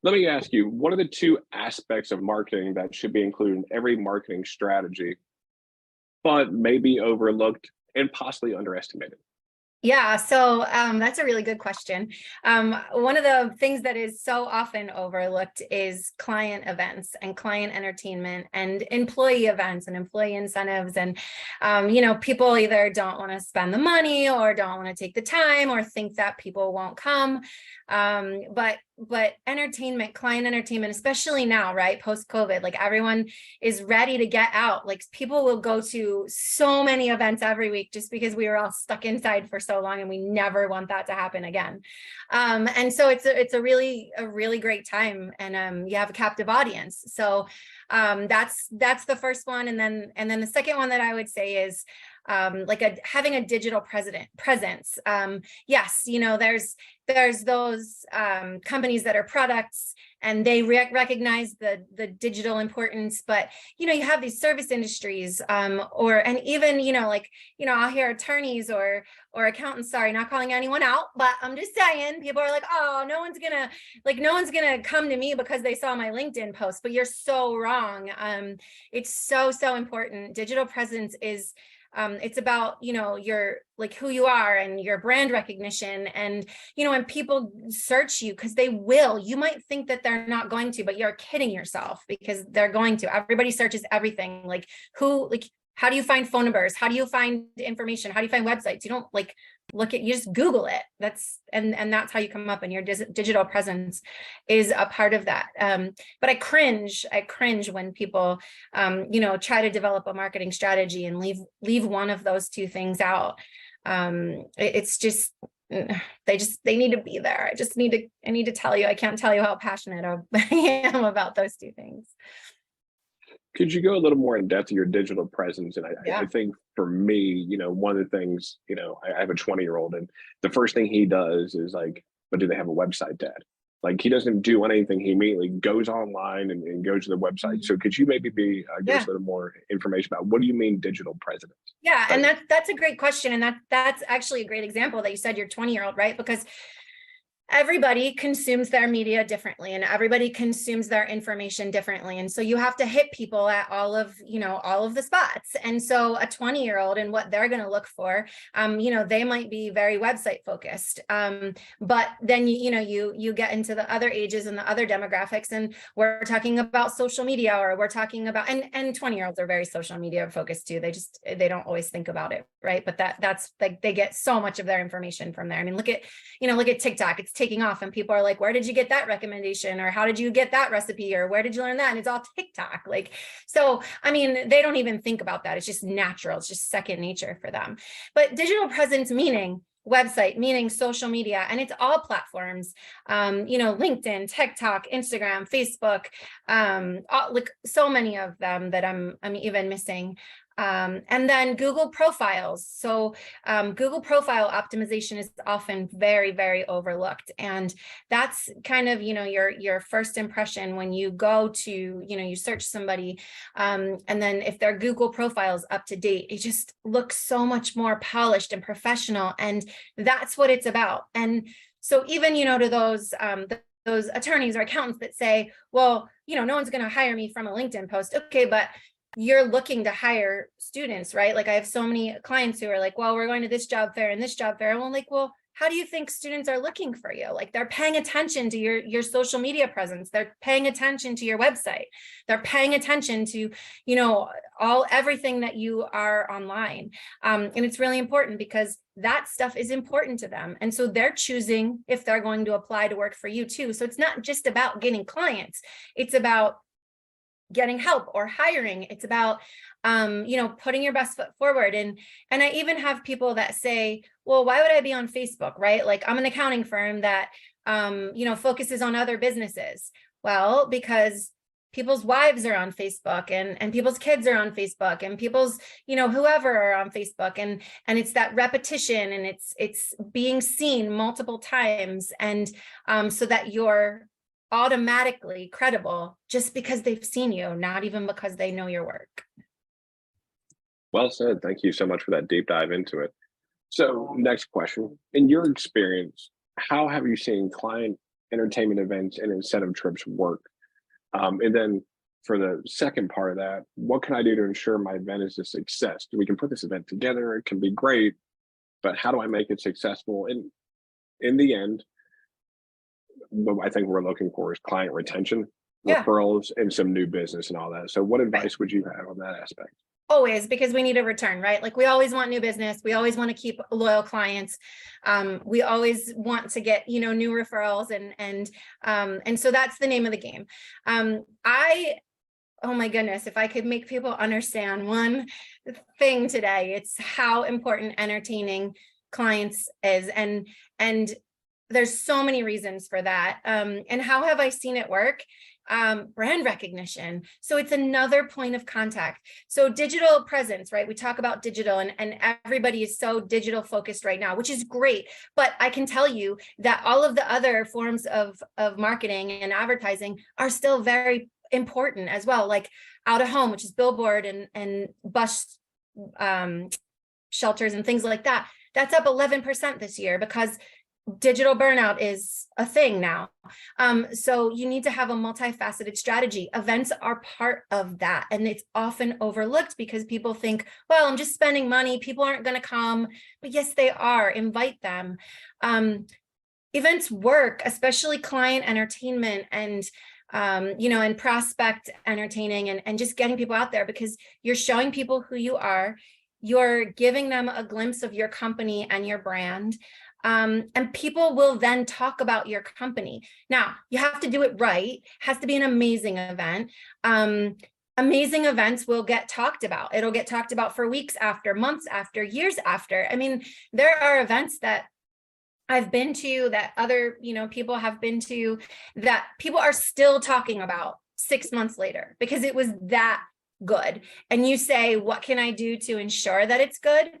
Let me ask you, what are the two aspects of marketing that should be included in every marketing strategy, but maybe overlooked and possibly underestimated? Yeah, so that's a really good question. One of the things that is so often overlooked is client events and client entertainment and employee events and employee incentives. And, people either don't want to spend the money or don't want to take the time or think that people won't come. But entertainment, client entertainment, especially now, right, post-COVID, like everyone is ready to get out. Like people will go to so many events every week just because we were all stuck inside for so long, and we never want that to happen again. And so it's a really great time, and you have a captive audience. So that's the first one, and then the second one that I would say is having a digital presence. Yes, there's those companies that are products and they recognize the digital importance, but you have these service industries and even I'll hear attorneys or accountants, sorry, not calling anyone out, but I'm just saying, people are like, oh, no one's gonna come to me because they saw my LinkedIn post. But you're so wrong. It's so important. Digital presence is it's about, your who you are and your brand recognition. And, when people search you, because they will, you might think that they're not going to, but you're kidding yourself, because they're going to. Everybody searches everything. How do you find phone numbers? How do you find information? How do you find websites? You don't you just Google it. That's how you come up, and your digital presence is a part of that. But I cringe when people, try to develop a marketing strategy and leave one of those two things out. It's just, they need to be there. I need to tell you, I can't tell you how passionate I am about those two things. Could you go a little more in depth to your digital presence? And Yeah. I think for me, one of the things, I have a 20-year-old, and the first thing he does is like, but do they have a website, Dad? Like, he doesn't do anything. He immediately goes online and goes to the website. Mhm. So could you maybe give us a little more information about what do you mean digital presence? Yeah, and that's a great question. And that's actually a great example that you said your 20-year-old, right? Because everybody consumes their media differently, and everybody consumes their information differently. And so you have to hit people at all of the spots. And so a 20-year-old and what they're going to look for, they might be very website focused. But then, you get into the other ages and the other demographics, and we're talking about social media, or we're talking about, and 20-year-olds are very social media focused too. They don't always think about it. Right. But that's like, they get so much of their information from there. I mean, look at TikTok. It's taking off, and people are like, where did you get that recommendation? Or how did you get that recipe? Or where did you learn that? And it's all TikTok. So, I mean, they don't even think about that. It's just natural. It's just second nature for them. But digital presence, meaning website, meaning social media, and it's all platforms, LinkedIn, TikTok, Instagram, Facebook, so many of them that I'm even missing. And then Google profiles. So Google profile optimization is often very, very overlooked. And that's kind of, your first impression when you go to, you search somebody. And then if their Google profile is up to date, it just looks so much more polished and professional. And that's what it's about. And so even, to those attorneys or accountants that say, well, no one's going to hire me from a LinkedIn post. Okay, but you're looking to hire students, right? Like, I have so many clients who are like, well, we're going to this job fair and this job fair. And I'm like, well, how do you think students are looking for you? Like, they're paying attention to your social media presence. They're paying attention to your website. They're paying attention to, everything that you are online. And it's really important, because that stuff is important to them. And so they're choosing if they're going to apply to work for you too. So it's not just about getting clients. It's about getting help or hiring. It's about, putting your best foot forward. And I even have people that say, well, why would I be on Facebook, right? Like, I'm an accounting firm that, focuses on other businesses. Well, because people's wives are on Facebook, and people's kids are on Facebook, and people's, whoever are on Facebook. And it's that repetition, and it's being seen multiple times. And so that you're automatically credible just because they've seen you, not even because they know your work. Well said. Thank you so much for that deep dive into it. So next question, in your experience, how have you seen client entertainment events and incentive trips work? And then for the second part of that, what can I do to ensure my event is a success? We can put this event together, it can be great, but how do I make it successful? And in the end, what I think we're looking for is client retention, Yeah. referrals, and some new business and all that. So what advice would you have on that aspect? Always, because we need a return, right? Like we always want new business. We always want to keep loyal clients. We always want to get, new referrals and so that's the name of the game. Oh my goodness, if I could make people understand one thing today, it's how important entertaining clients is. And there's so many reasons for that. And how have I seen it work? Brand recognition. So it's another point of contact. So digital presence, right? We talk about digital and everybody is so digital focused right now, which is great. But I can tell you that all of the other forms of marketing and advertising are still very important as well, like out of home, which is billboard and bus shelters and things like that. That's up 11% this year because digital burnout is a thing now. So you need to have a multifaceted strategy. Events are part of that. And it's often overlooked because people think, well, I'm just spending money. People aren't going to come. But yes, they are. Invite them. Events work, especially client entertainment and and prospect entertaining and just getting people out there because you're showing people who you are. You're giving them a glimpse of your company and your brand. And people will then talk about your company. Now, you have to do it right. It has to be an amazing event. Amazing events will get talked about. It'll get talked about for weeks after, months after, years after. I mean, there are events that I've been to that other, people have been to that people are still talking about 6 months later because it was that good. And you say, what can I do to ensure that it's good?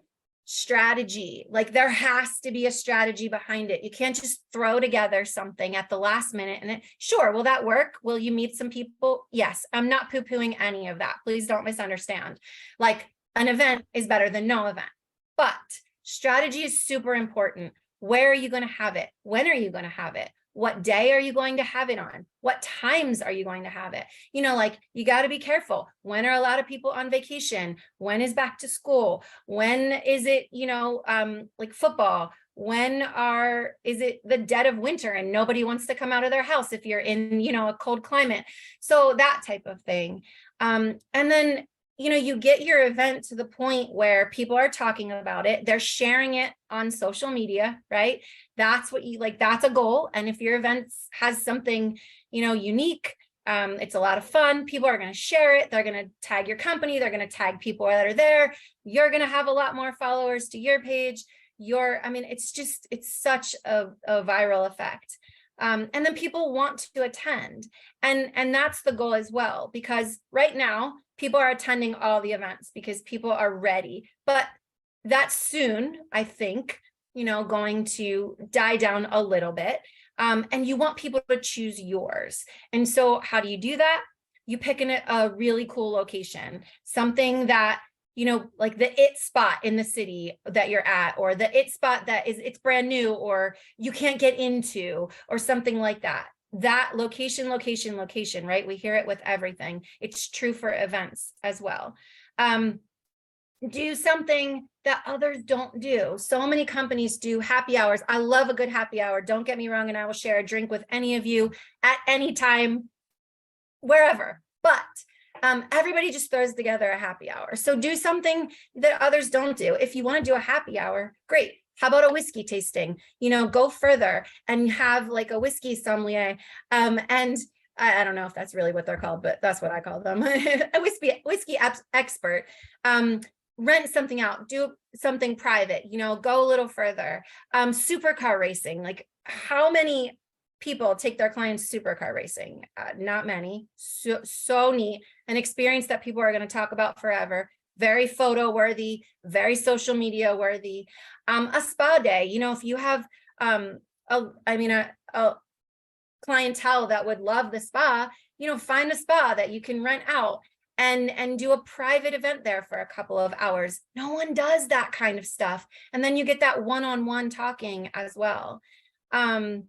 Strategy. Like there has to be a strategy behind it. You can't just throw together something at the last minute and sure, will that work? Will you meet some people? Yes, I'm not poo-pooing any of that. Please don't misunderstand. Like an event is better than no event, but strategy is super important. Where are you going to have it? When are you going to have it? What day are you going to have it on? What times are you going to have it? You got to be careful. When are a lot of people on vacation? When is back to school? When is it, like football? Is it the dead of winter and nobody wants to come out of their house if you're in, a cold climate? So that type of thing. And then, you get your event to the point where people are talking about it. They're sharing it on social media, right? That's what you like. That's a goal. And if your event has something, unique, it's a lot of fun. People are going to share it. They're going to tag your company. They're going to tag people that are there. You're going to have a lot more followers to your page. It's such a viral effect. And then people want to attend. And that's the goal as well, because right now people are attending all the events because people are ready, but that's soon, I think, going to die down a little bit. And you want people to choose yours. And so how do you do that? You pick a really cool location, something that, like the it spot in the city that you're at, or the it spot that it's brand new, or you can't get into, or something like that. That location, right? We hear it with everything. It's true for events as well. Do something that others don't do. So many companies do happy hours. I love a good happy hour. Don't get me wrong. And I will share a drink with any of you at any time, wherever. But everybody just throws together a happy hour. So do something that others don't do. If you want to do a happy hour, great. How about a whiskey tasting? Go further and have like a whiskey sommelier. And I don't know if that's really what they're called, but that's what I call them. A whiskey expert. Rent something out, do something private, go a little further. Supercar racing. Like how many people take their clients supercar racing? Not many. So neat. An experience that people are going to talk about forever. Very photo worthy, very social media worthy. A spa day, if you have a clientele that would love the spa, find a spa that you can rent out and do a private event there for a couple of hours. No one does that kind of stuff. And then you get that one-on-one talking as well. And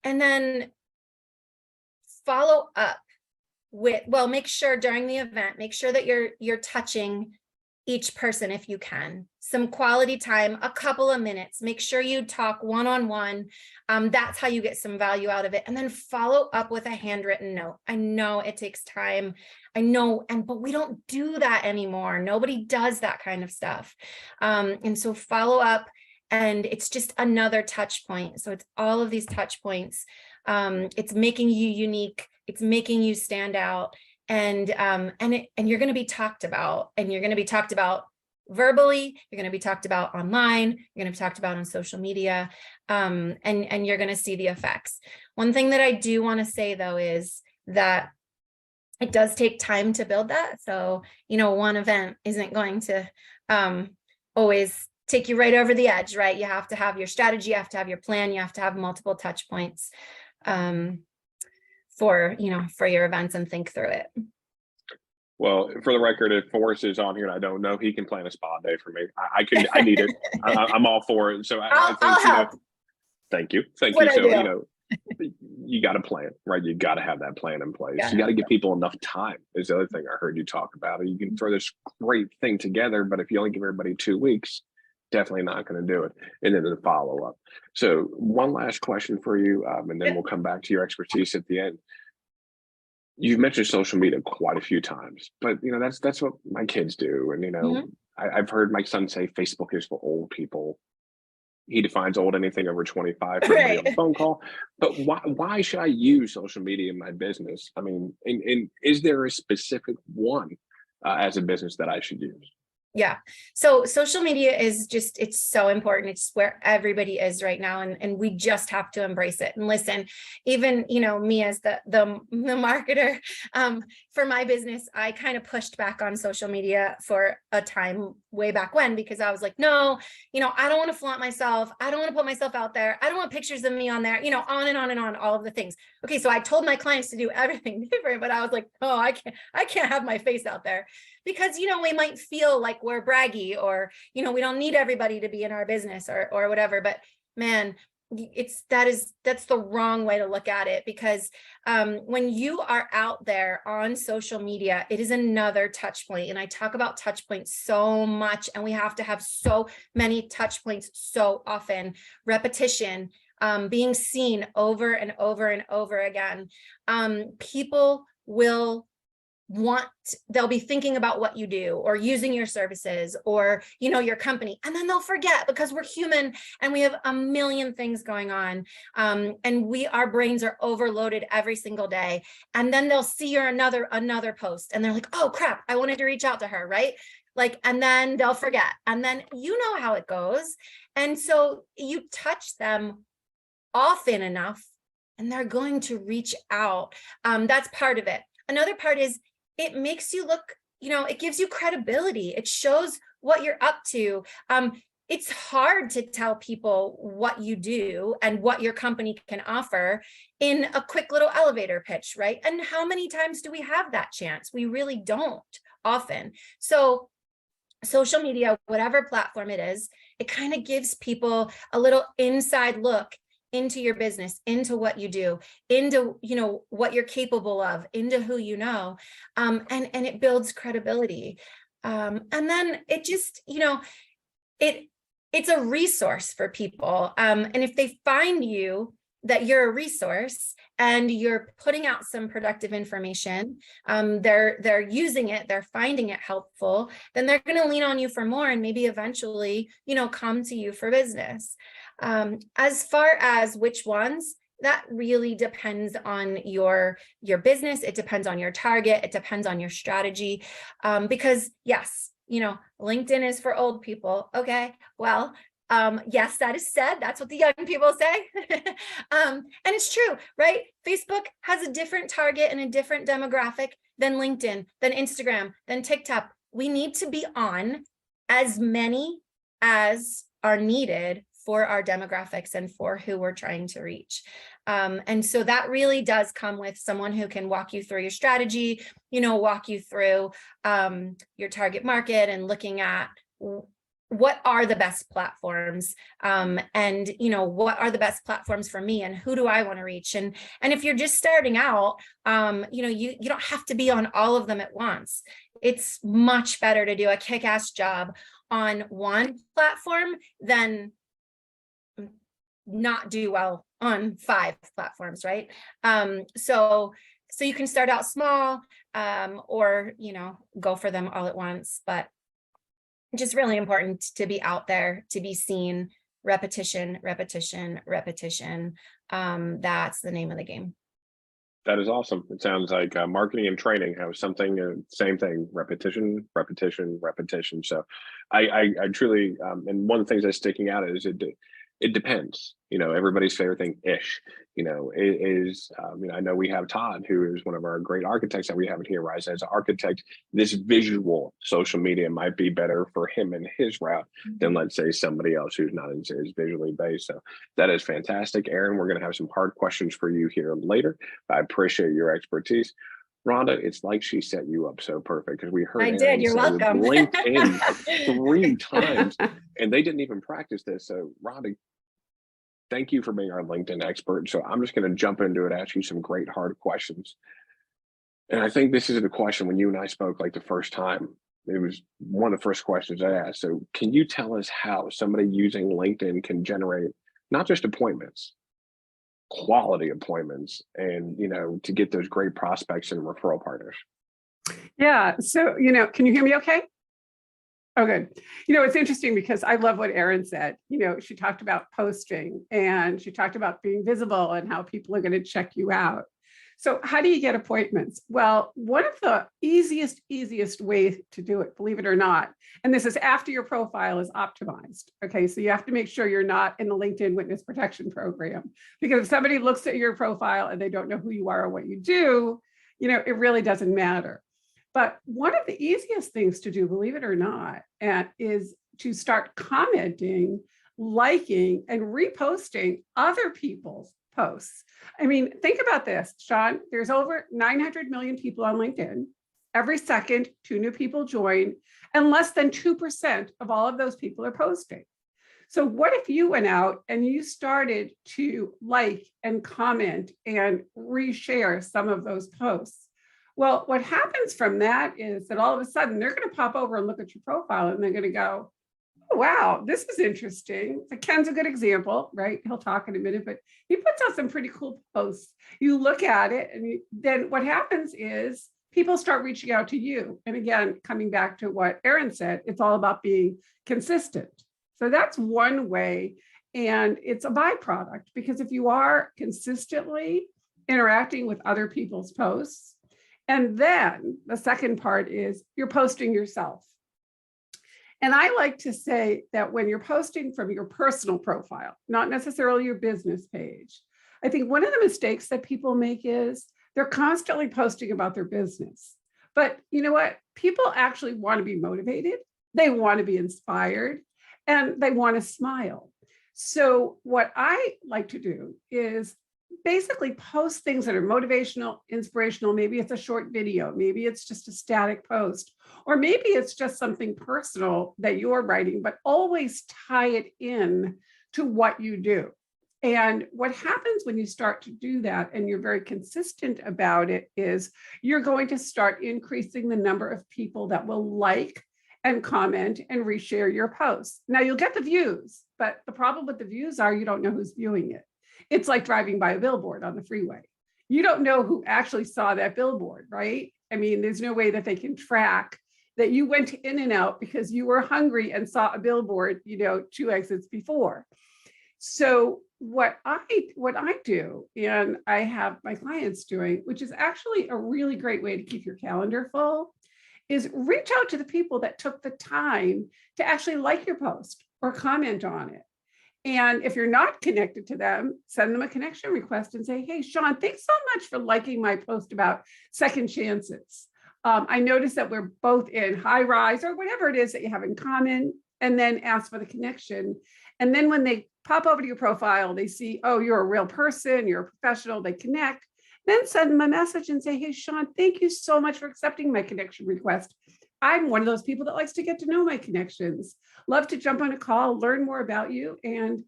then follow up with, well, make sure during the event, make sure that you're touching each person if you can. Some quality time, a couple of minutes. Make sure you talk one-on-one. That's how you get some value out of it. And then follow up with a handwritten note. I know it takes time. I know, but we don't do that anymore. Nobody does that kind of stuff. And so follow up, and it's just another touch point. So it's all of these touch points. It's making you unique. It's making you stand out. And you're going to be talked about, and you're going to be talked about verbally. You're going to be talked about online. You're going to be talked about on social media, and you're going to see the effects. One thing that I do want to say though is that it does take time to build that. So, one event isn't going to always take you right over the edge, right? You have to have your strategy, you have to have your plan, you have to have multiple touch points for your events, and think through it. Well, for the record, if Forrest is on here and I don't know, he can plan a spa day for me. I need it. I'm all for it. So I think, I'll help. Thank you. So, you got to plan, right? You got to have that plan in place. You got to give people enough time is the other thing I heard you talk about. You can throw this great thing together, but if you only give everybody 2 weeks, definitely not going to do it. And then the follow up. So one last question for you, and then we'll come back to your expertise at the end. You've mentioned social media quite a few times, but that's what my kids do. And I've heard my son say Facebook is for old people. He defines old anything over 25 for anybody on a phone call. But why should I use social media in my business? I mean, and is there a specific one as a business that I should use? Yeah. So social media is it's so important. It's where everybody is right now. And we just have to embrace it. And listen, even, me as the marketer for my business, I kind of pushed back on social media for a time way back when, because I was like, no, I don't want to flaunt myself. I don't want to put myself out there. I don't want pictures of me on there, on and on and on, all of the things. Okay. So I told my clients to do everything different, but I was like, oh, I can't have my face out there. Because, we might feel like we're braggy, or, we don't need everybody to be in our business or whatever. But man, that's the wrong way to look at it, because when you are out there on social media, it is another touch point. And I talk about touch points so much, and we have to have so many touch points so often. Repetition, being seen over and over and over again. People they'll be thinking about what you do, or using your services, or your company, and then they'll forget, because we're human and we have a million things going on, and our brains are overloaded every single day. And then they'll see another post, and they're like, oh crap, I wanted to reach out to her, right? And then they'll forget, and then how it goes. And so you touch them often enough, and they're going to reach out. That's part of it. Another part is, it makes you look, it gives you credibility. It shows what you're up to. It's hard to tell people what you do and what your company can offer in a quick little elevator pitch, right? And how many times do we have that chance? We really don't often. So social media, whatever platform it is, it kind of gives people a little inside look into your business, into what you do, into, what you're capable of, into who and it builds credibility. And then it just, it's a resource for people. And if they find that you're a resource and you're putting out some productive information, they're using it, they're finding it helpful, then they're going to lean on you for more, and maybe eventually, come to you for business. As far as which ones, that really depends on your business. It depends on your target. It depends on your strategy. Because yes, LinkedIn is for old people. Okay, well, yes, that is said. That's what the young people say. And it's true, right? Facebook has a different target and a different demographic than LinkedIn, than Instagram, than TikTok. We need to be on as many as are needed for our demographics and for who we're trying to reach. And so that really does come with someone who can walk you through your strategy, walk you through your target market, and looking at what are the best platforms, and what are the best platforms for me, and who do I want to reach? And if you're just starting out, you don't have to be on all of them at once. It's much better to do a kick-ass job on one platform than not do well on 5 platforms, right? So you can start out small, or go for them all at once, but just really important to be out there, to be seen. Repetition, repetition, repetition. That's the name of the game. That is awesome. It sounds like marketing and training have something, same thing, repetition, repetition, repetition. So I truly, and one of the things that's sticking out is it depends, everybody's favorite thing ish, is, I know we have Todd, who is one of our great architects that we have here, Highrise. As an architect, this visual social media might be better for him and his route than, let's say, somebody else who's not as visually based. So that is fantastic. Erin, we're going to have some hard questions for you here later. I appreciate your expertise. Rhonda, it's like she set you up so perfect, because we heard I Erin did. You're say welcome. LinkedIn like 3 times, and they didn't even practice this. So Rhonda, thank you for being our LinkedIn expert. So I'm just going to jump into it, ask you some great hard questions. And I think this is the question when you and I spoke like the first time. It was one of the first questions I asked. So can you tell us how somebody using LinkedIn can generate not just appointments, quality appointments, and to get those great prospects and referral partners? Yeah. So, can you hear me okay? Oh, good. It's interesting because I love what Erin said. She talked about posting, and she talked about being visible and how people are going to check you out. So how do you get appointments? Well, one of the easiest ways to do it, believe it or not, and this is after your profile is optimized. Okay, so you have to make sure you're not in the LinkedIn Witness Protection Program, because if somebody looks at your profile and they don't know who you are or what you do, it really doesn't matter. But one of the easiest things to do, believe it or not, is to start commenting, liking, and reposting other people's posts. I mean, think about this, Sean. There's over 900 million people on LinkedIn. Every second, 2 new people join, and less than 2% of all of those people are posting. So what if you went out and you started to like and comment and reshare some of those posts? Well, what happens from that is that all of a sudden they're going to pop over and look at your profile, and they're going to go, oh, wow, this is interesting. So Ken's a good example, right? He'll talk in a minute, but he puts out some pretty cool posts. You look at it, and then what happens is people start reaching out to you. And again, coming back to what Erin said, it's all about being consistent. So that's one way. And it's a byproduct, because if you are consistently interacting with other people's posts, and then the second part is you're posting yourself. And I like to say that when you're posting from your personal profile, not necessarily your business page, I think one of the mistakes that people make is they're constantly posting about their business. But you know what? People actually want to be motivated. They want to be inspired, and they want to smile. So what I like to do is basically post things that are motivational, inspirational. Maybe it's a short video, maybe it's just a static post, or maybe it's just something personal that you're writing, but always tie it in to what you do. And what happens when you start to do that, and you're very consistent about it, is you're going to start increasing the number of people that will like and comment and reshare your posts. Now you'll get the views, but the problem with the views are you don't know who's viewing it. It's like driving by a billboard on the freeway. You don't know who actually saw that billboard, right? I mean, there's no way that they can track that you went to In-N-Out because you were hungry and saw a billboard, 2 exits before. So what I do, and I have my clients doing, which is actually a really great way to keep your calendar full, is reach out to the people that took the time to actually like your post or comment on it. And if you're not connected to them, send them a connection request and say, hey, Sean, thanks so much for liking my post about second chances. I noticed that we're both in Highrise, or whatever it is that you have in common, and then ask for the connection. And then when they pop over to your profile, they see, oh, you're a real person, you're a professional, they connect. Then send them a message and say, hey, Sean, thank you so much for accepting my connection request. I'm one of those people that likes to get to know my connections, love to jump on a call, learn more about you. And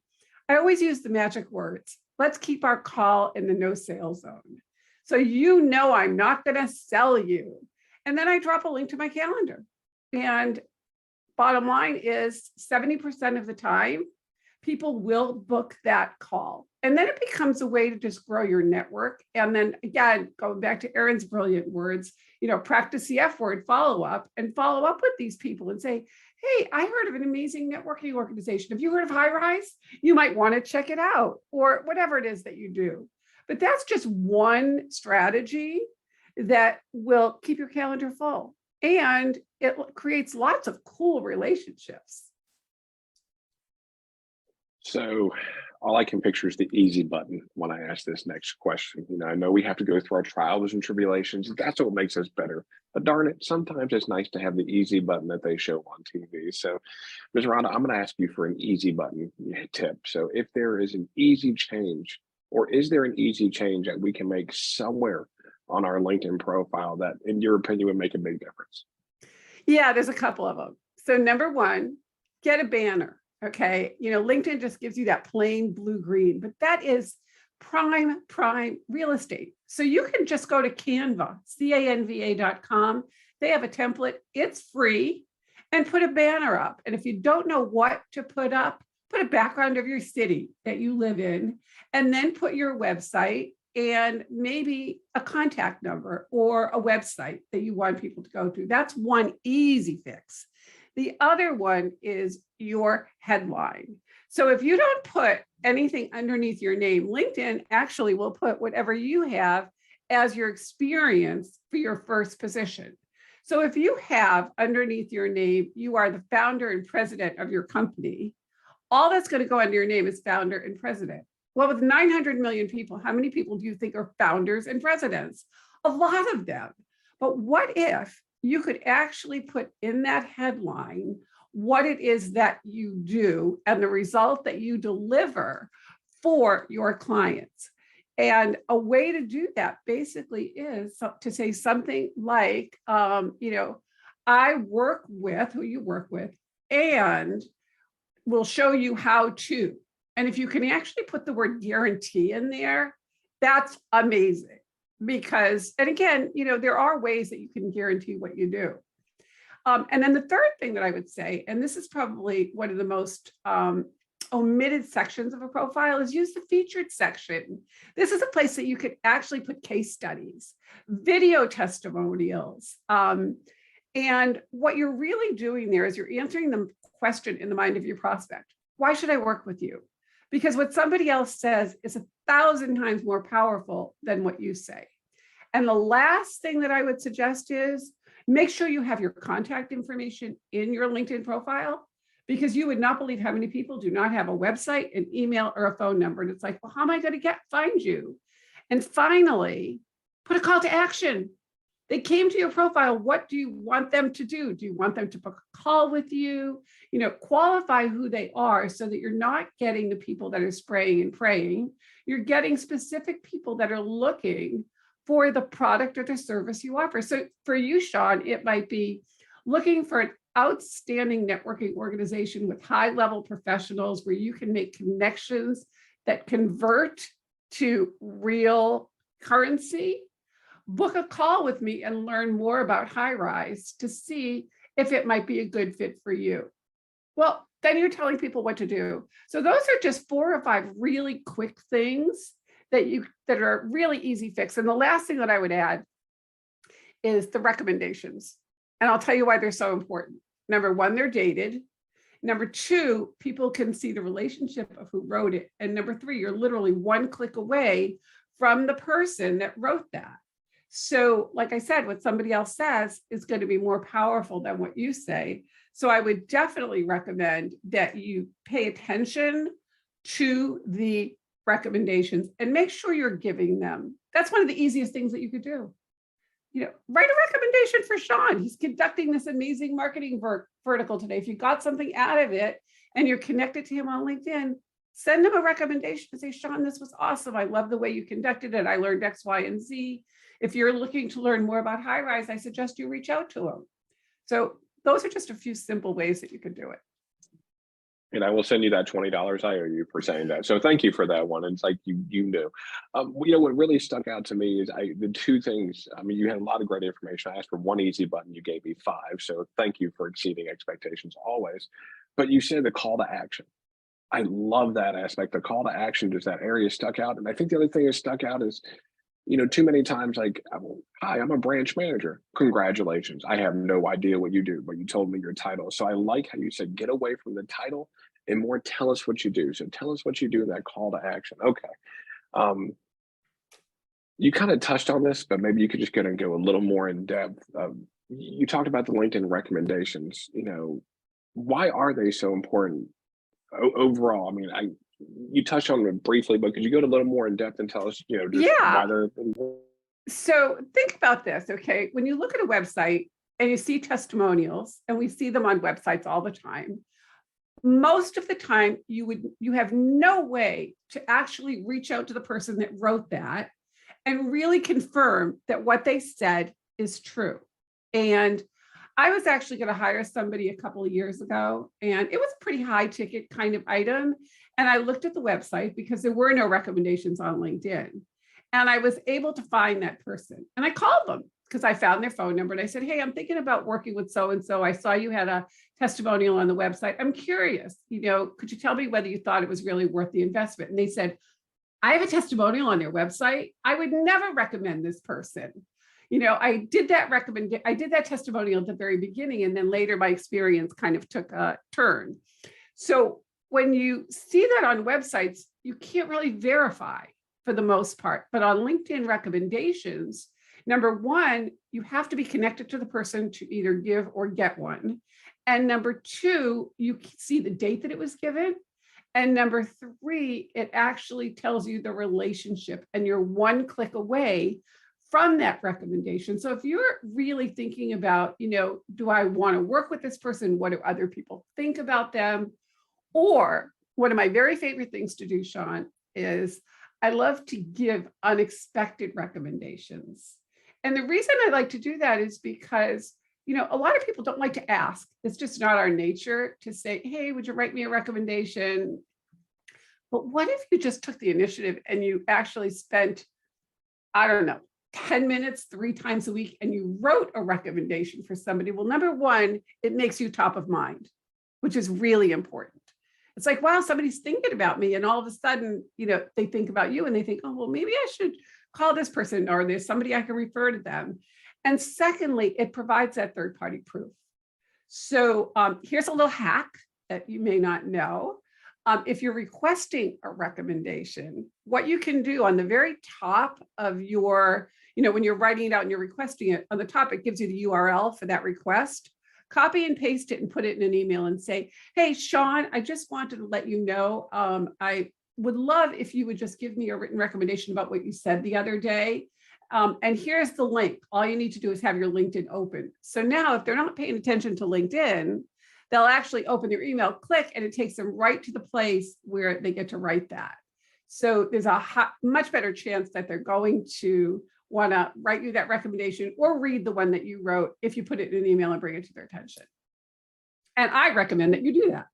I always use the magic words. Let's keep our call in the no sale zone. So you know I'm not going to sell you. And then I drop a link to my calendar. And bottom line is 70% of the time, people will book that call. And then it becomes a way to just grow your network. And then again, going back to Erin's brilliant words, practice the F word, follow up with these people and say, hey, I heard of an amazing networking organization. Have you heard of Highrise? You might want to check it out, or whatever it is that you do. But that's just one strategy that will keep your calendar full. And it creates lots of cool relationships. So all I can picture is the easy button when I ask this next question. I know we have to go through our trials and tribulations. That's what makes us better. But darn it, sometimes it's nice to have the easy button that they show on TV. So, Ms. Rhonda, I'm going to ask you for an easy button tip. So if there is an easy change, or is there an easy change that we can make somewhere on our LinkedIn profile that, in your opinion, would make a big difference? Yeah, there's a couple of them. So number one, get a banner. Okay. LinkedIn just gives you that plain blue-green, but that is prime real estate. So you can just go to Canva, canva.com. They have a template. It's free, and put a banner up. And if you don't know what to put up, put a background of your city that you live in, and then put your website and maybe a contact number or a website that you want people to go to. That's one easy fix. The other one is your headline. So if you don't put anything underneath your name, LinkedIn actually will put whatever you have as your experience for your first position. So if you have underneath your name, you are the founder and president of your company, all that's going to go under your name is founder and president. Well, with 900 million people, how many people do you think are founders and presidents? A lot of them. But what if you could actually put in that headline what it is that you do and the result that you deliver for your clients? And a way to do that basically is to say something like, I work with who you work with, and we'll show you how to. And if you can actually put the word guarantee in there, that's amazing. Because, and again, there are ways that you can guarantee what you do. And then the third thing that I would say, and this is probably one of the most omitted sections of a profile, is use the featured section. This is a place that you could actually put case studies, video testimonials. And what you're really doing there is you're answering the question in the mind of your prospect. Why should I work with you? Because what somebody else says is 1,000 times more powerful than what you say. And the last thing that I would suggest is make sure you have your contact information in your LinkedIn profile, because you would not believe how many people do not have a website, an email, or a phone number. And it's like, well, how am I going to find you? And finally, put a call to action. They came to your profile. What do you want them to do? Do you want them to book a call with you? Qualify who they are so that you're not getting the people that are spraying and praying. You're getting specific people that are looking for the product or the service you offer. So for you, Sean, it might be looking for an outstanding networking organization with high-level professionals where you can make connections that convert to real currency. Book a call with me and learn more about Highrise to see if it might be a good fit for you. Well, then you're telling people what to do. So those are just 4 or 5 really quick things that are really easy fix. And the last thing that I would add is the recommendations. And I'll tell you why they're so important. Number 1, they're dated. Number 2, people can see the relationship of who wrote it. And number 3, you're literally 1 click away from the person that wrote that. So like I said, what somebody else says is going to be more powerful than what you say. So I would definitely recommend that you pay attention to the recommendations and make sure you're giving them. That's one of the easiest things that you could do. Write a recommendation for Sean. He's conducting this amazing marketing vertical today. If you got something out of it and you're connected to him on LinkedIn, send him a recommendation and say, Sean, this was awesome. I love the way you conducted it. I learned X, Y, and Z. If you're looking to learn more about Highrise, I suggest you reach out to him. So those are just a few simple ways that you can do it. And I will send you that $20 I owe you for saying that. So thank you for that one. It's like you knew. What really stuck out to me is the two things. I mean, you had a lot of great information. I asked for one easy button. You gave me 5. So thank you for exceeding expectations always. But you said the call to action. I love that aspect. The call to action, just that area stuck out. And I think the other thing that stuck out is, too many times, like, hi, I'm a branch manager. Congratulations. I have no idea what you do, but you told me your title. So I like how you said, get away from the title and more tell us what you do. So tell us what you do in that call to action. Okay. You kind of touched on this, but maybe you could just go a little more in depth. You talked about the LinkedIn recommendations. Why are they so important overall? I mean, you touched on it briefly, but could you go a little more in depth and tell us, just why they're important? So think about this, okay? When you look at a website and you see testimonials, and we see them on websites all the time, most of the time you have no way to actually reach out to the person that wrote that and really confirm that what they said is true. And I was actually going to hire somebody a couple of years ago, and it was a pretty high ticket kind of item. And I looked at the website because there were no recommendations on LinkedIn. And I was able to find that person. And I called them because I found their phone number. And I said, hey, I'm thinking about working with so-and-so. I saw you had a testimonial on the website. I'm curious, could you tell me whether you thought it was really worth the investment? And they said, I have a testimonial on their website. I would never recommend this person. I did that testimonial at the very beginning, and then later my experience kind of took a turn. So when you see that on websites, you can't really verify for the most part. But on LinkedIn recommendations, number one, you have to be connected to the person to either give or get one. And number two, you see the date that it was given. And number three, it actually tells you the relationship, and you're one click away from that recommendation. So if you're really thinking about, do I want to work with this person? What do other people think about them? Or one of my very favorite things to do, Sean, is I love to give unexpected recommendations. And the reason I like to do that is because, a lot of people don't like to ask. It's just not our nature to say, hey, would you write me a recommendation? But what if you just took the initiative and you actually spent, I don't know, 10 minutes 3 times a week, and you wrote a recommendation for somebody? Well, number one, it makes you top of mind, which is really important. It's like, wow, somebody's thinking about me. And all of a sudden, they think about you and they think, oh, well, maybe I should call this person, or there's somebody I can refer to them. And secondly, it provides that third-party proof. So here's a little hack that you may not know. If you're requesting a recommendation, what you can do on the very top of your, when you're writing it out and you're requesting it, on the top, it gives you the URL for that request. Copy and paste it and put it in an email and say, hey, Sean, I just wanted to let you know, I would love if you would just give me a written recommendation about what you said the other day. And here's the link. All you need to do is have your LinkedIn open. So now if they're not paying attention to LinkedIn, they'll actually open their email, click, and it takes them right to the place where they get to write that. So there's a much better chance that they're going to want to write you that recommendation or read the one that you wrote if you put it in an email and bring it to their attention. And I recommend that you do that.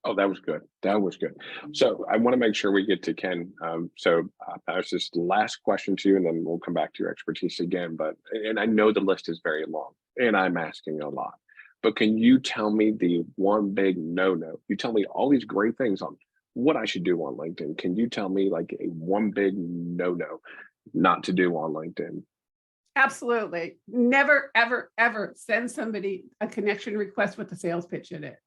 Oh, that was good. That was good. So I want to make sure we get to Ken. So there's this last question to you, and then we'll come back to your expertise again. And I know the list is very long, and I'm asking a lot. But can you tell me the one big no-no? You tell me all these great things on what I should do on LinkedIn. Can you tell me like a one big no-no not to do on LinkedIn? Absolutely. Never, ever, ever send somebody a connection request with a sales pitch in it.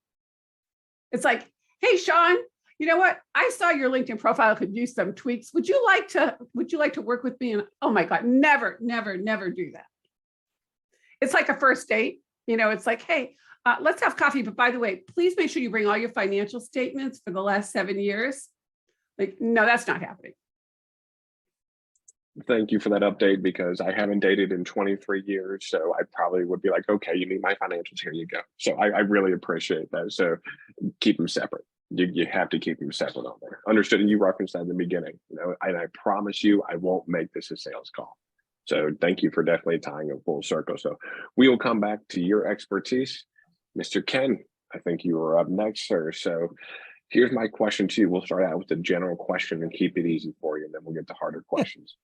It's like, hey, Sean, you know what? I saw your LinkedIn profile could use some tweaks. Would you like to work with me? And oh my God, never, never, never do that. It's like a first date. It's like, hey, let's have coffee. But by the way, please make sure you bring all your financial statements for the last 7 years. Like, no, that's not happening. Thank you for that update, because I haven't dated in 23 years. So I probably would be like, okay, you need my financials, here you go. So I really appreciate that. So keep them separate. You have to keep them separate on there. Understood. And you referenced that in the beginning, and I promise you, I won't make this a sales call. So thank you for definitely tying it full circle. So we will come back to your expertise. Mr. Ken, I think you were up next, sir. So here's my question to you. We'll start out with the general question and keep it easy for you, and then we'll get to harder questions.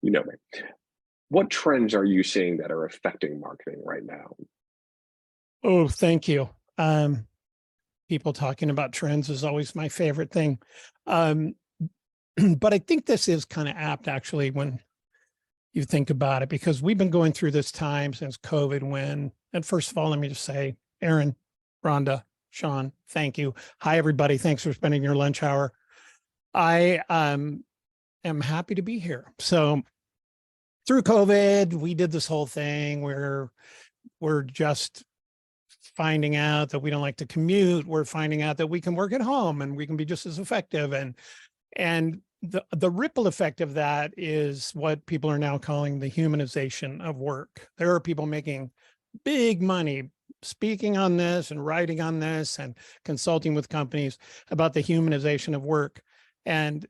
You know me. What trends are you seeing that are affecting marketing right now? Oh, thank you. People talking about trends is always my favorite thing. But I think this is kind of apt actually when you think about it, because we've been going through this time since COVID and first of all, let me just say, Erin, Rhonda, Sean, thank you. Hi, everybody. Thanks for spending your lunch hour. I am happy to be here. So through COVID, we did this whole thing where we're just finding out that we don't like to commute. We're finding out that we can work at home and we can be just as effective. And the ripple effect of that is what people are now calling the humanization of work. There are people making big money speaking on this and writing on this and consulting with companies about the humanization of work. And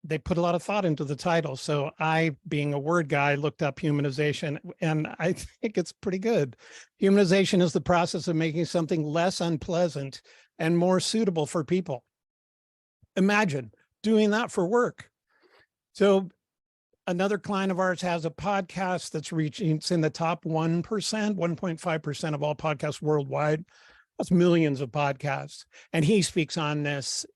they put a lot of thought into the title. So I, being a word guy, looked up humanization, and I think it's pretty good. Humanization is the process of making something less unpleasant and more suitable for people. Imagine doing that for work. So another client of ours has a podcast that's reaching, it's in the top 1%, 1.5% of all podcasts worldwide. That's millions of podcasts. And he speaks on this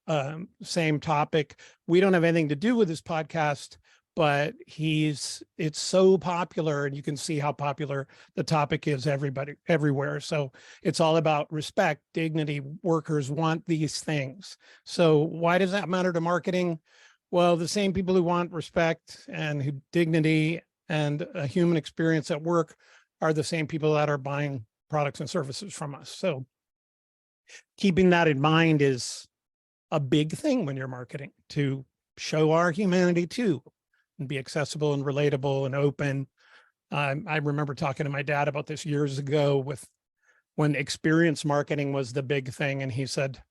same topic. We don't have anything to do with this podcast, but it's so popular, and you can see how popular the topic is everywhere. So it's all about respect, dignity. Workers want these things. So why does that matter to marketing? Well, the same people who want respect and dignity and a human experience at work are the same people that are buying products and services from us. So keeping that in mind is a big thing when you're marketing, to show our humanity too, and be accessible and relatable and open. I remember talking to my dad about this years ago when experience marketing was the big thing. And he said,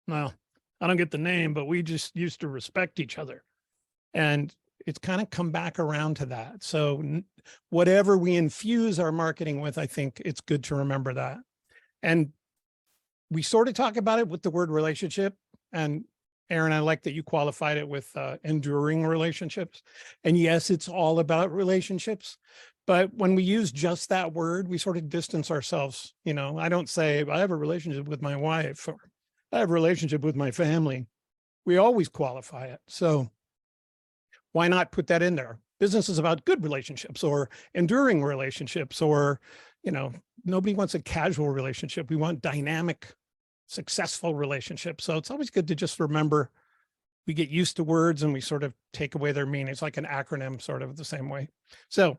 well, I don't get the name, but we just used to respect each other. And it's kind of come back around to that. So whatever we infuse our marketing with, I think it's good to remember that. And we sort of talk about it with the word relationship. And Erin, I like that you qualified it with enduring relationships. And yes, it's all about relationships. But when we use just that word, we sort of distance ourselves. You know, I don't say I have a relationship with my wife, or I have a relationship with my family. We always qualify it. So why not put that in there? Business is about good relationships or enduring relationships, or, you know, nobody wants a casual relationship. We want dynamic, successful relationships. So it's always good to just remember we get used to words and we sort of take away their meaning. It's like an acronym, sort of the same way. So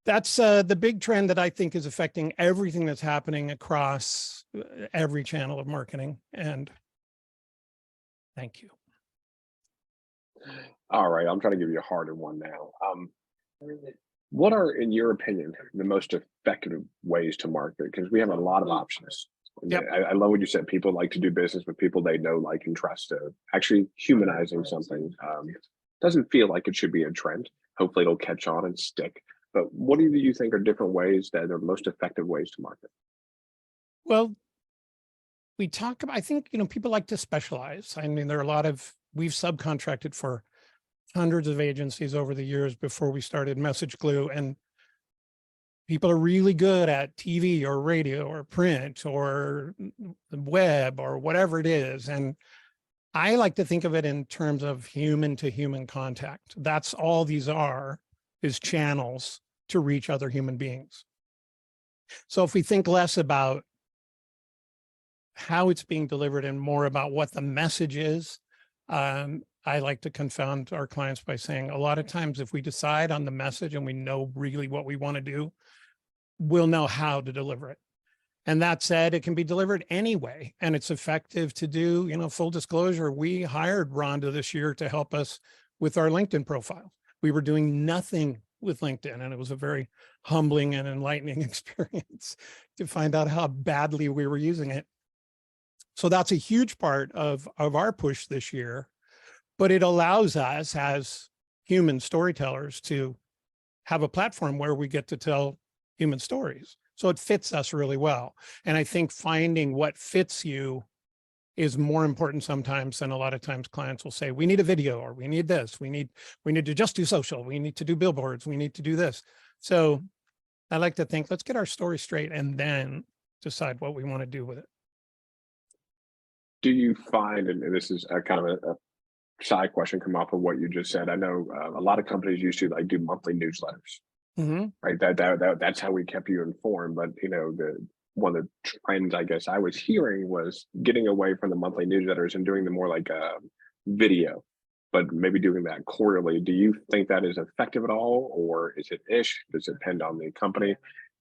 that's the big trend that I think is affecting everything that's happening across every channel of marketing. And thank you. All right, I'm trying to give you a harder one now. What are, in your opinion, the most effective ways to market? Because we have a lot of options. Yep. I love what you said. People like to do business with people they know, like, and trust. Actually humanizing something doesn't feel like it should be a trend. Hopefully it'll catch on and stick. But what do you think are different ways that are most effective ways to market? Well, we talk about, I think, you know, people like to specialize. I mean, there are a lot of, we've subcontracted for hundreds of agencies over the years before we started Message Glue, and people are really good at TV or radio or print or the web or whatever it is. And I like to think of it in terms of human to human contact. That's all these are, is channels to reach other human beings. So if we think less about how it's being delivered and more about what the message is, I like to confound our clients by saying a lot of times if we decide on the message and we know really what we want to do, we'll know how to deliver it. And that said, it can be delivered anyway, and it's effective to do. You know, full disclosure, we hired Rhonda this year to help us with our LinkedIn profile. We were doing nothing with LinkedIn, and it was a very humbling and enlightening experience to find out how badly we were using it. So that's a huge part of our push this year, but it allows us as human storytellers to have a platform where we get to tell human stories. So it fits us really well. And I think finding what fits you is more important sometimes than a lot of times clients will say, we need a video, or we need this, we need to just do social, we need to do billboards, we need to do this. So I like to think, let's get our story straight and then decide what we want to do with it. Do you find, and this is a kind of a side question come off of what you just said, I know a lot of companies used to like do monthly newsletters, right? That's how we kept you informed. But you know, one of the trends I guess I was hearing was getting away from the monthly newsletters and doing the more like video, but maybe doing that quarterly. Do you think that is effective at all, or is it ish? Does it depend on the company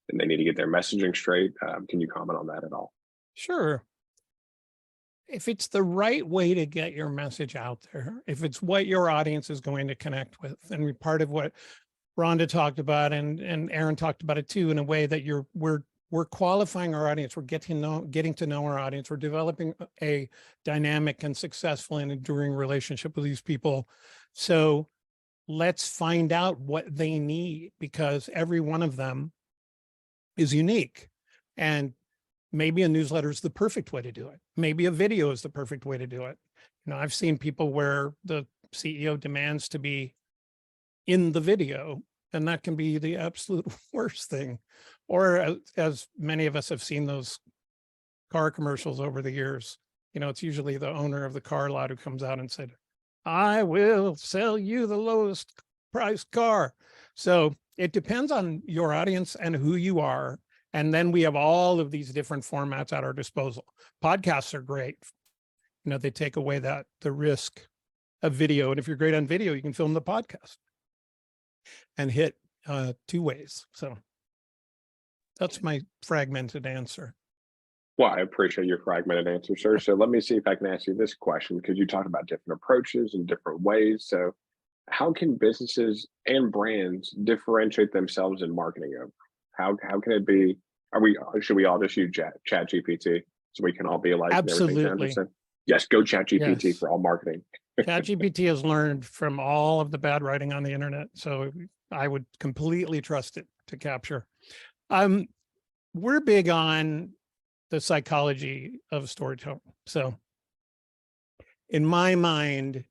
and they need to get their messaging straight? Can you comment on that at all? Sure. If it's the right way to get your message out there, if it's what your audience is going to connect with, and part of what Rhonda talked about and Erin talked about it too, in a way that we're qualifying our audience, we're getting to know our audience, we're developing a dynamic and successful and enduring relationship with these people. So let's find out what they need, because every one of them is unique. And maybe a newsletter is the perfect way to do it. Maybe a video is the perfect way to do it. You know, I've seen people where the CEO demands to be in the video, and that can be the absolute worst thing. Or as many of us have seen those car commercials over the years, you know, it's usually the owner of the car lot who comes out and said, I will sell you the lowest priced car. So it depends on your audience and who you are. And then we have all of these different formats at our disposal. Podcasts are great. You know, they take away the risk of video. And if you're great on video, you can film the podcast and hit 2 ways. So that's my fragmented answer. Well, I appreciate your fragmented answer, sir. So let me see if I can ask you this question, because you talked about different approaches and different ways. So how can businesses and brands differentiate themselves in marketing? How can it be? Should we all just use Chat GPT so we can all be alike? Absolutely. Yes, go Chat GPT Yes. for all marketing. Chat GPT has learned from all of the bad writing on the internet, so I would completely trust it to capture. We're big on the psychology of storytelling. So in my mind,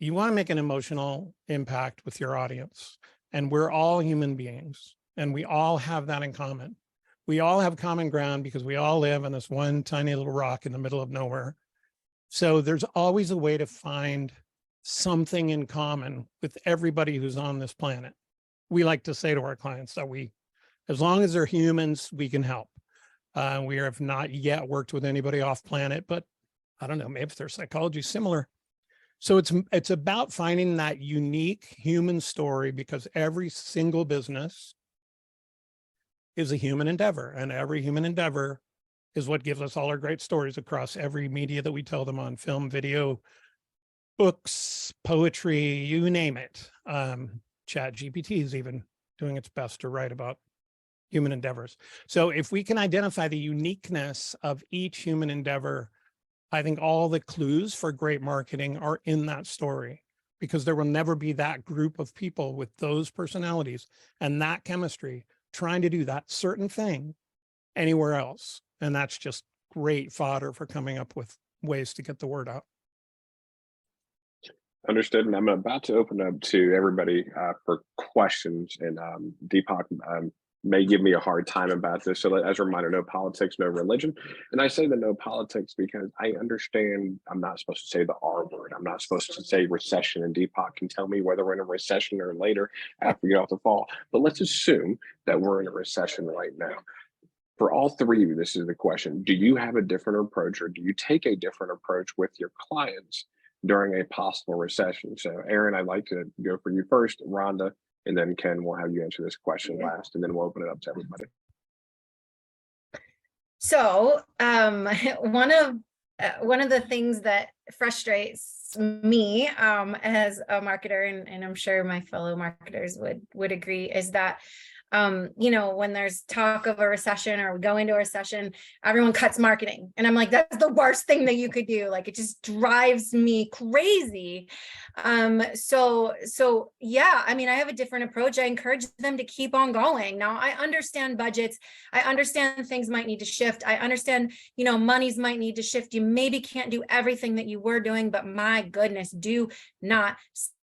you want to make an emotional impact with your audience, and we're all human beings. And we all have that in common. We all have common ground because we all live on this one tiny little rock in the middle of nowhere. So there's always a way to find something in common with everybody who's on this planet. We like to say to our clients that as long as they're humans, we can help. We have not yet worked with anybody off planet, but I don't know, maybe if their psychology is similar. So it's about finding that unique human story, because every single business is a human endeavor, and every human endeavor is what gives us all our great stories across every media that we tell them on: film, video, books, poetry, you name it. Chat GPT is even doing its best to write about human endeavors. So if we can identify the uniqueness of each human endeavor, I think all the clues for great marketing are in that story, because there will never be that group of people with those personalities and that chemistry trying to do that certain thing anywhere else. And that's just great fodder for coming up with ways to get the word out. Understood. And I'm about to open up to everybody for questions. And Deepak may give me a hard time about this. So as a reminder, no politics, no religion. And I say the no politics because I understand I'm not supposed to say the R word. I'm not supposed to say recession, and Deepak can tell me whether we're in a recession or later after we get off the fall. But let's assume that we're in a recession right now. For all three of you, this is the question. Do you have a different approach, or do you take a different approach with your clients during a possible recession? So Erin, I'd like to go for you first, Rhonda, and then Ken, we'll have you answer this question last, and then we'll open it up to everybody. So one of the things that frustrates me as a marketer, and I'm sure my fellow marketers would agree, is that You know, when there's talk of a recession or we go into a recession, everyone cuts marketing. And I'm like, that's the worst thing that you could do. Like, it just drives me crazy. So yeah, I mean, I have a different approach. I encourage them to keep on going. Now, I understand budgets. I understand things might need to shift. I understand, you know, monies might need to shift. You maybe can't do everything that you were doing, but my goodness, do not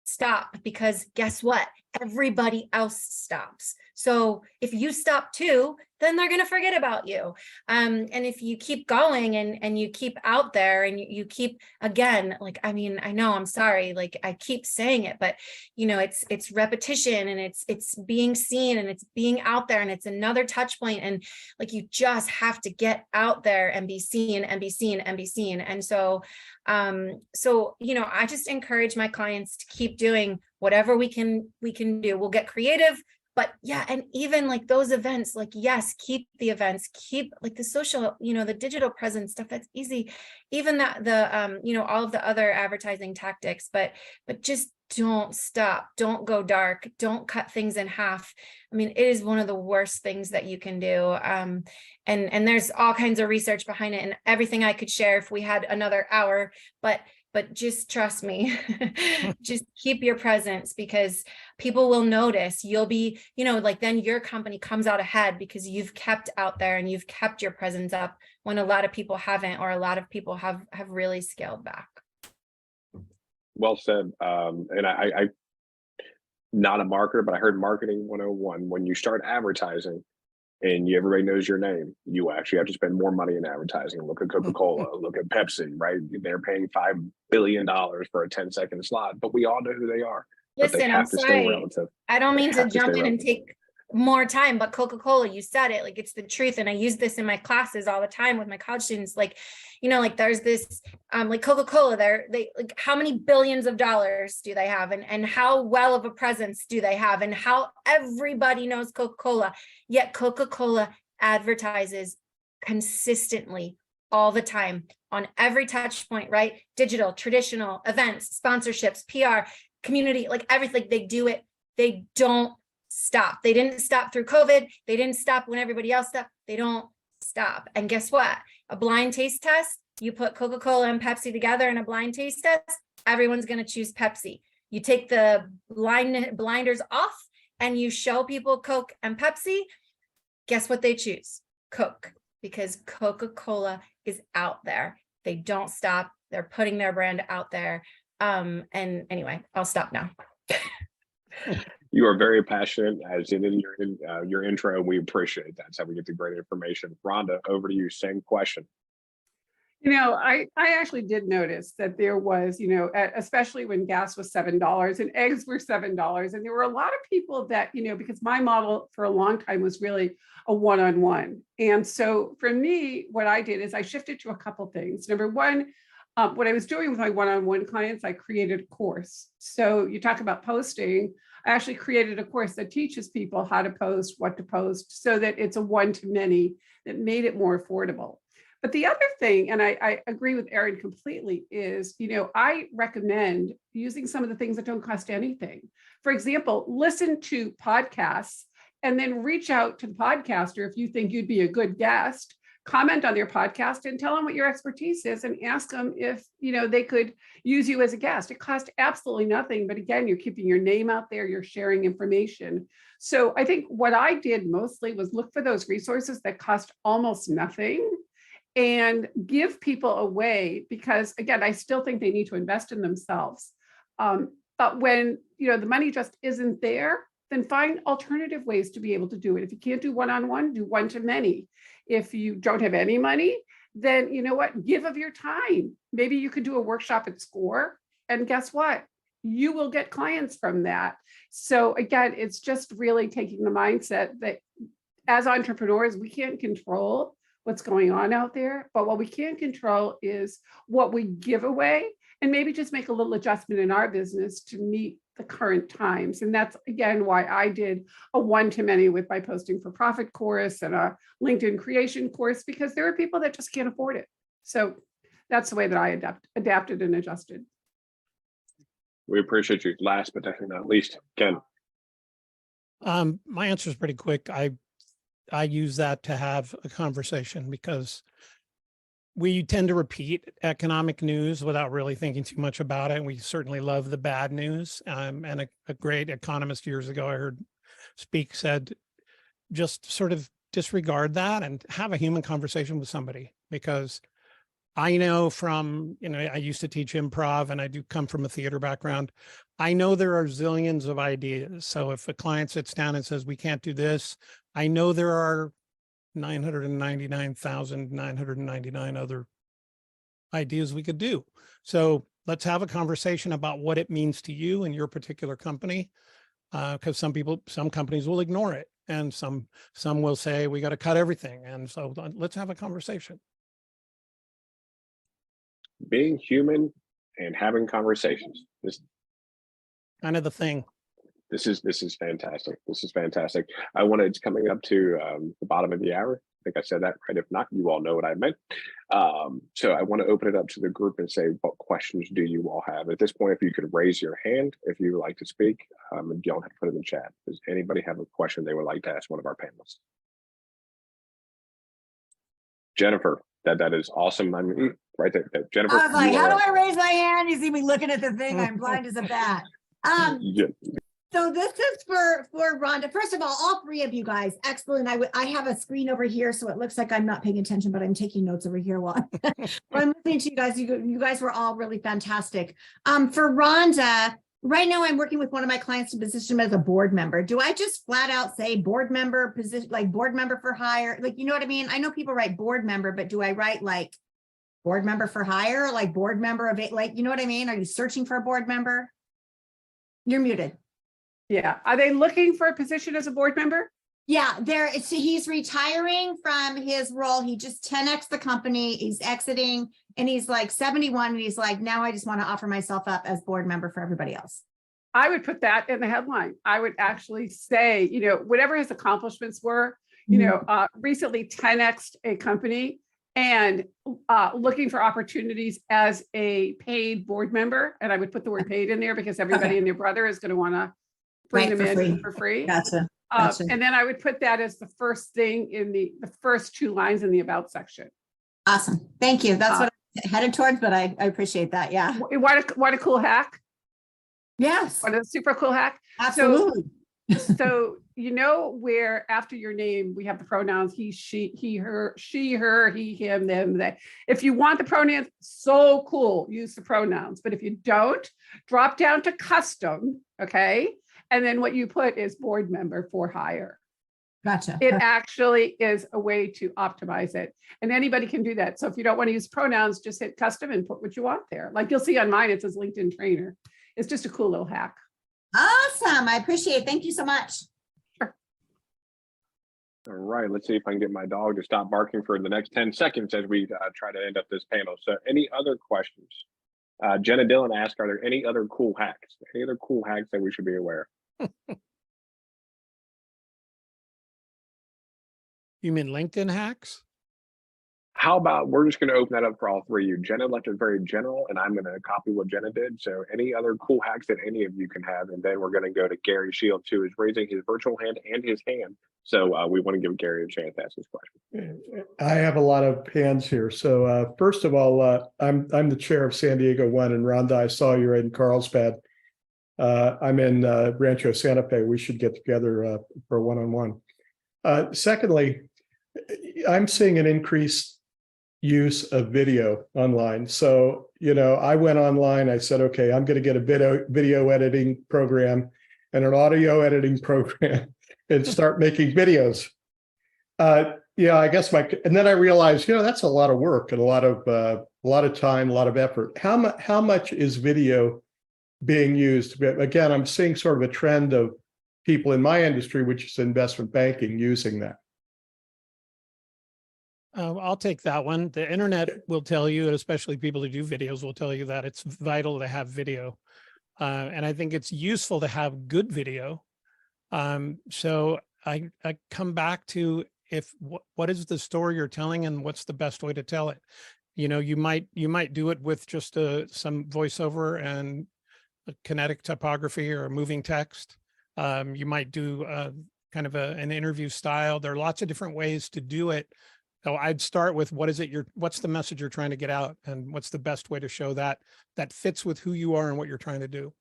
stop, because guess what? Everybody else stops. So if you stop too, then they're going to forget about you. And if you keep going and you keep out there and you keep, again, like, I mean, I know, I'm sorry, like I keep saying it, but you know, it's repetition, and it's being seen, and it's being out there, and it's another touch point. And like, you just have to get out there and be seen and be seen and be seen. And so, you know, I just encourage my clients to keep doing whatever we can do. We'll get creative. But yeah, and even like those events, like, yes, keep the events, keep like the social, you know, the digital presence stuff, that's easy. Even that, you know, all of the other advertising tactics, but just don't stop, don't go dark, don't cut things in half. I mean, it is one of the worst things that you can do. And there's all kinds of research behind it and everything I could share if we had another hour, but just trust me, just keep your presence, because people will notice. You'll be, you know, like, then your company comes out ahead because you've kept out there and you've kept your presence up when a lot of people haven't, or a lot of people have really scaled back. Well said. And I not a marketer, but I heard marketing 101. When you start advertising and everybody knows your name, you actually have to spend more money in advertising. Look at Coca-Cola, look at Pepsi, right? They're paying $5 billion for a 10-second slot, but we all know who they are. But they Listen, I'm have to stay sorry. relative. I don't mean to jump in and relative. take more time, but Coca-Cola, you said it, like, it's the truth. And I use this in my classes all the time with my college students. Like, you know, like, there's this, like Coca-Cola, they like, how many billions of dollars do they have? And how well of a presence do they have? And how everybody knows Coca-Cola, yet Coca-Cola advertises consistently all the time on every touch point, right? Digital, traditional, events, sponsorships, PR, community, like everything. They do it. They don't stop. They didn't stop through COVID. They didn't stop when everybody else stopped. They don't stop. And guess what? A blind taste test, you put Coca-Cola and Pepsi together in a blind taste test, everyone's going to choose Pepsi. You take the blinders off and you show people Coke and Pepsi, guess what they choose? Coke, because Coca-Cola is out there. They don't stop. They're putting their brand out there. And anyway, I'll stop now. You are very passionate, as in your intro. We appreciate that. That's how we get the great information. Rhonda, over to you. Same question. You know, I actually did notice that there was, you know, especially when gas was $7 and eggs were $7. And there were a lot of people that, you know, because my model for a long time was really a one-on-one. And so for me, what I did is I shifted to a couple things. Number one, what I was doing with my one-on-one clients, I created a course. So you talk about posting, I actually created a course that teaches people how to post, what to post, so that it's a one-to-many that made it more affordable. But the other thing, and I agree with Erin completely, is, you know, I recommend using some of the things that don't cost anything. For example, listen to podcasts and then reach out to the podcaster if you think you'd be a good guest. Comment on their podcast and tell them what your expertise is and ask them if, you know, they could use you as a guest. It costs absolutely nothing. But again, you're keeping your name out there, you're sharing information. So I think what I did mostly was look for those resources that cost almost nothing and give people away, because again, I still think they need to invest in themselves. But when, you know, the money just isn't there, then find alternative ways to be able to do it. If you can't do one-on-one, do one-to-many. If you don't have any money, then you know what, give of your time. Maybe you could do a workshop at SCORE, and guess what? You will get clients from that. So again, it's just really taking the mindset that as entrepreneurs, we can't control what's going on out there, but what we can control is what we give away, and maybe just make a little adjustment in our business to meet the current times. And that's again why I did a one-to-many with my Posting for Profit course and a LinkedIn creation course, because there are people that just can't afford it. So that's the way that I adapted and adjusted. We appreciate you. Last but definitely not least, Ken. My answer is pretty quick. I use that to have a conversation because we tend to repeat economic news without really thinking too much about it. We certainly love the bad news. And a great economist years ago I heard speak said, just sort of disregard that and have a human conversation with somebody. Because I know from, I used to teach improv and I do come from a theater background. I know there are zillions of ideas. So if a client sits down and says, we can't do this, I know there are 999,999 other ideas we could do. So let's have a conversation about what it means to you and your particular company. Because some companies will ignore it. And some will say, we got to cut everything. And so let's have a conversation. Being human and having conversations. This Kind of the thing. This is fantastic. This is fantastic. It's coming up to the bottom of the hour. I think I said that right. If not, you all know what I meant. So I want to open it up to the group and say, what questions do you all have? At this point, if you could raise your hand if you would like to speak, and you don't have to put it in the chat. Does anybody have a question they would like to ask one of our panelists? Jennifer, that is awesome. I mean, right there, Jennifer. I was like, how do I raise my hand? You see me looking at the thing. I'm blind as a bat. Yeah. So this is for Rhonda. First of all three of you guys, excellent. I have a screen over here, so it looks like I'm not paying attention, but I'm taking notes over here while I'm listening to you guys. You guys were all really fantastic. For Rhonda, right now I'm working with one of my clients to position him as a board member. Do I just flat out say board member position, like board member for hire? Like, you know what I mean? I know people write board member, but do I write like board member for hire, like board member of it? Like, you know what I mean? Are you searching for a board member? You're muted. Yeah. Are they looking for a position as a board member? Yeah, he's retiring from his role. He just 10x the company. He's exiting and he's like 71. And he's like, now I just want to offer myself up as board member for everybody else. I would put that in the headline. I would actually say, whatever his accomplishments were, recently 10x'd a company and looking for opportunities as a paid board member. And I would put the word paid in there because everybody and their brother is going to want to bring them in for free. Gotcha. And then I would put that as the first thing in the first two lines in the about section. Awesome. Thank you. That's what I'm headed towards, but I appreciate that. Yeah. What a cool hack. Yes. What a super cool hack. Absolutely. So where after your name, we have the pronouns he, she, her, he, him, them, they. If you want the pronouns, so cool, use the pronouns. But if you don't, drop down to custom, okay? And then what you put is board member for hire. Gotcha. It actually is a way to optimize it. And anybody can do that. So if you don't want to use pronouns, just hit custom and put what you want there. Like you'll see on mine, it says LinkedIn trainer. It's just a cool little hack. Awesome. I appreciate it. Thank you so much. Sure. All right, let's see if I can get my dog to stop barking for the next 10 seconds as we try to end up this panel. So any other questions? Jenna Dillon asked, are there any other cool hacks? Any other cool hacks that we should be aware of? You mean LinkedIn hacks? How about we're just going to open that up for all three of you. Jenna left it very general, and I'm going to copy what Jenna did. So any other cool hacks that any of you can have, and then we're going to go to Gary Shield, who is raising his virtual hand and his hand. So we want to give Gary a chance to ask this question. I have a lot of hands here. So first of all, I'm the chair of San Diego One, and Rhonda, I saw you're in Carlsbad. I'm in Rancho Santa Fe. We should get together for a one-on-one. Secondly, I'm seeing an increased use of video online. So, I went online, I said, okay, I'm going to get a video editing program and an audio editing program and start making videos. I guess and then I realized, that's a lot of work and a lot of time, a lot of effort. How much is video being used? Again, I'm seeing sort of a trend of people in my industry, which is investment banking, using that. I'll take that one. The internet will tell you, and especially people who do videos will tell you that it's vital to have video. And I think it's useful to have good video. So I come back to what is the story you're telling and what's the best way to tell it? You might do it with just some voiceover and a kinetic typography or a moving text. You might do kind of an interview style. There are lots of different ways to do it. So I'd start with what's the message you're trying to get out, and what's the best way to show that fits with who you are and what you're trying to do.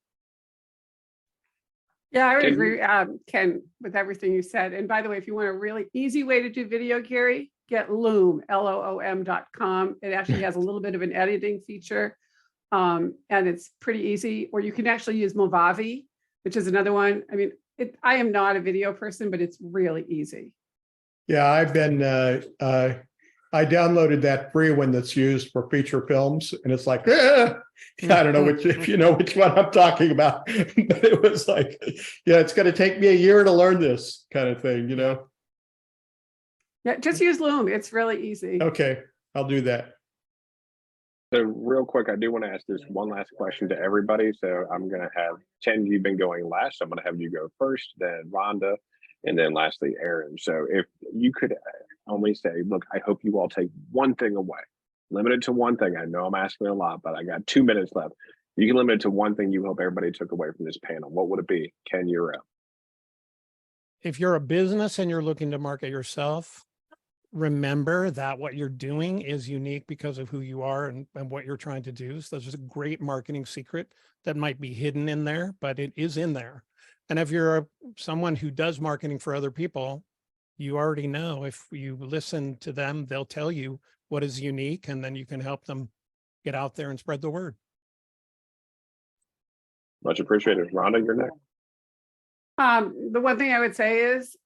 Yeah, I would Can agree, Ken, with everything you said. And by the way, if you want a really easy way to do video, Gary, get Loom, LOOM.com. It actually has a little bit of an editing feature, and it's pretty easy. Or you can actually use Movavi, which is another one. I mean, I am not a video person, but it's really easy. Yeah, I've been, I downloaded that free one that's used for feature films, and it's like, I don't know if you know which one I'm talking about, but it was like, yeah, it's going to take me a year to learn this kind of thing, you know? Yeah, just use Loom. It's really easy. Okay, I'll do that. So real quick, I do want to ask this one last question to everybody. So I'm going to have Ken, you've been going last. So I'm going to have you go first, then Rhonda, and then lastly, Erin. So if you could only say, look, I hope you all take one thing away, limited to one thing. I know I'm asking a lot, but I got 2 minutes left. You can limit it to one thing you hope everybody took away from this panel. What would it be? Ken, you're up. If you're a business and you're looking to market yourself, remember that what you're doing is unique because of who you are and what you're trying to do. So there's a great marketing secret that might be hidden in there, but it is in there. And if you're someone who does marketing for other people, you already know if you listen to them, they'll tell you what is unique, and then you can help them get out there and spread the word. Much appreciated. Rhonda, you're next. The one thing I would say is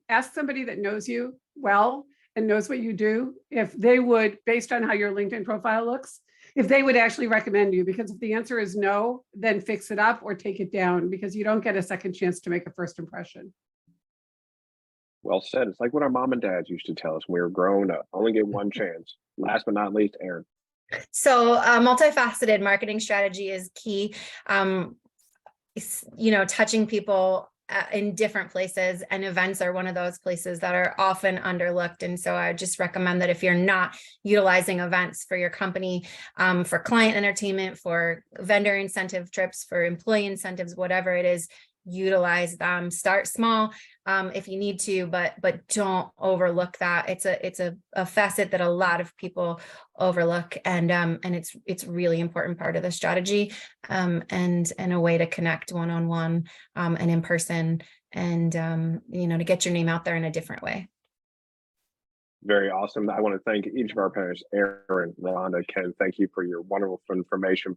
ask somebody that knows you well and knows what you do, if they would, based on how your LinkedIn profile looks, if they would actually recommend you, because if the answer is no, then fix it up or take it down, because you don't get a second chance to make a first impression. Well said. It's like what our mom and dads used to tell us when we were growing up. Only get one chance. Last but not least, Erin. So multifaceted marketing strategy is key. Touching people in different places, and events are one of those places that are often underlooked. And so I just recommend that if you're not utilizing events for your company, for client entertainment, for vendor incentive trips, for employee incentives, whatever it is, utilize them. Start small if you need to, but don't overlook that. It's a facet that a lot of people overlook, and it's really important part of the strategy, and a way to connect one-on-one and in person, and to get your name out there in a different way. Very awesome. I want to thank each of our panelists, Erin, Rhonda, Ken. Thank you for your wonderful information.